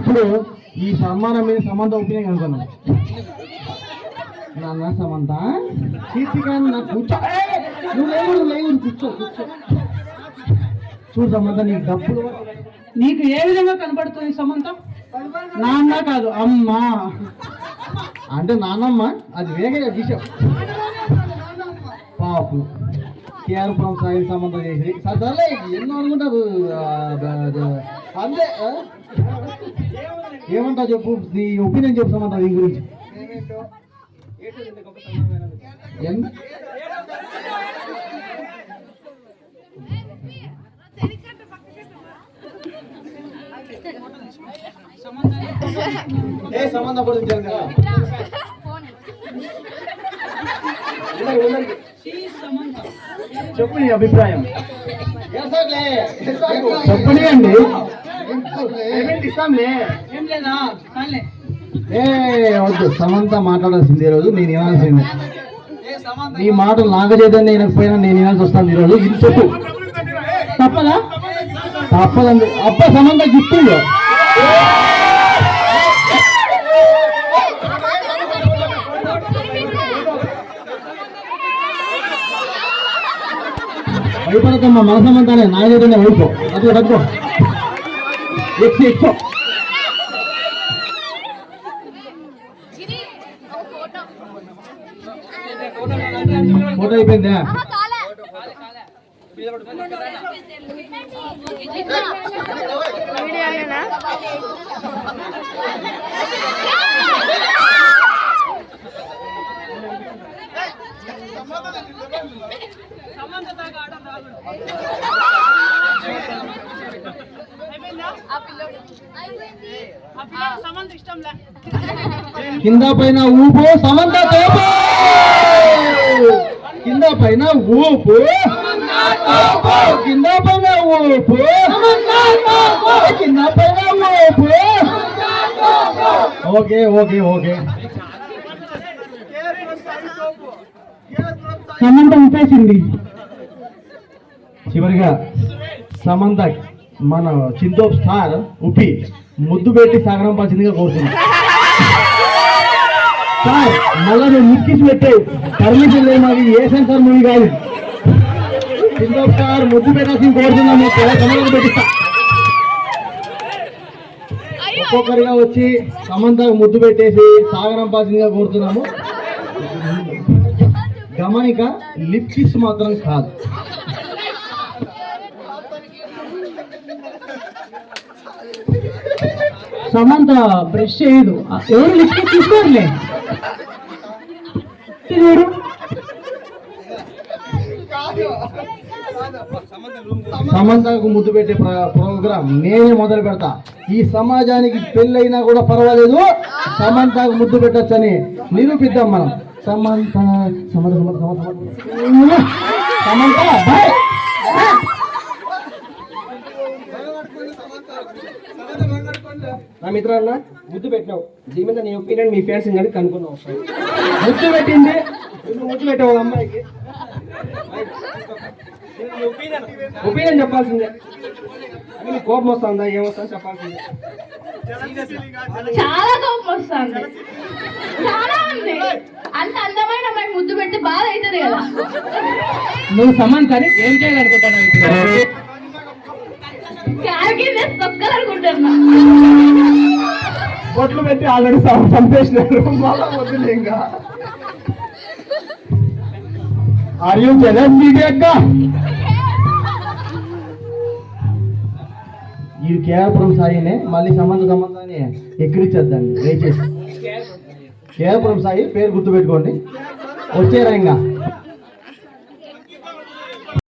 ఇప్పుడు ఈ సన్మానం మీద సమంత ఒపీనియన్ అనుకున్నాను. నాన్న సమంత నాకు కూర్చో, నువ్వు లేవు కూర్చో కూర్చో. చూడు సమంత, నీకు డబ్బులు నీకు ఏ విధంగా కనపడుతుంది సమంత? నాన్న కాదు అమ్మ అంటే నాన్నమ్మ, అది వేరే విషయం. పాపు కేఆర్పురం సాయి సమంత చేసి సరే ఎన్నో అనుకుంటారు. అంతే ఏమంటా చెప్పు, నీ ఒపీనియన్ చెప్పు సమంత దీని గురించి. సంబంధం చెప్పు నీ అభిప్రాయం చెప్పండి అండి. వద్దు, సమంత మాట్లాడాల్సింది ఈరోజు, నేను వినాల్సింది. నీ మాటలు నాగచేతని వినకపోయినా నేను వినాల్సి వస్తాను ఈరోజు. ఇది చెప్పు, తప్పదా? తప్పదండి. అబ్బా సమంత గిఫ్ట్ అయిపోతామ్మా, మన సమంతానే నాగచేతనే అయిపో. అది రగ్గో ఎక్కువ ఫోటో అయిపోయిందా? కింద పైన ఊపు సమంత తోపు, కింద పైన ఊపు, కింద పైన ఊపు, కింద పైన ఊపు. Okay okay okay. సమంత ఉపేసింది. చివరిగా సమంత మన చింతోప్ స్టార్ ఉపి ముద్దు పెట్టి సాగరం పాల్సిందిగా కోరుతున్నాం. సార్ మళ్ళా నేను ముక్కిసి పెట్టే పర్మిషన్ లేదు, మాది ఏ సెన్సార్ మూవీ కాదు. చింతోప్ స్టార్ ముద్దు పెట్టాల్సింది కోరుతున్నాము. పెట్టిస్తా. ఒక్కొక్కరిగా వచ్చి సమంతకు ముద్దు పెట్టేసి సాగరం పాల్సిందిగా కోరుతున్నాము. గమనిక, లిప్ కిస్ మాత్రం కాదు. సమంత బ్రష్ చేయదు. ఎవరు లిప్స్టిక్ తీసుకోరులే. సమంతకు ముద్దు పెట్టే ప్రోగ్రామ్ నేనే మొదలు పెడతా. ఈ సమాజానికి పెళ్ళైనా కూడా పర్వాలేదు, సమంతకు ముద్దు పెట్టచ్చని నిరూపిద్దాం మనం. సమంత సమంత సమంత నా మిత్రాన్న ముద్దు పెట్టినావు, దీని మీద నీ ఒపీనియన్ మీ ఫ్రెండ్స్ కానీ కనుక్కున్నావు. ముద్దు పెట్టింది, ముద్దు పెట్టావు అమ్మాయికి. ఒపీనియన్ చెప్పాల్సిందే. నీకు కోపం వస్తుందా, ఏమొస్తుందో చెప్పాల్సిందే. చాలా కోపం వస్తుంది. చాలా ఉంది. అంత అందమైన అమ్మాయి ముద్దు పెడితే బాధ అవుతుంది కదా. నువ్వు సమంతని ఏం చేయాలనుకుంటున్నావు? తొక్కాలనుకుంటున్నా. బొట్లు పెట్టి ఆల్రెడీ చంపేసినారు. మళ్ళా వద్దులే ఇంకా. ఆర్ యూ జెలస్ అక్క? ఈ కేఆర్పురం సాయినే మళ్ళీ సంబంధాన్ని ఎక్కిరించద్దండి దయచేసి. కేఆర్పురం సాయి పేరు గుర్తుపెట్టుకోండి. వచ్చేరా ఇంకా.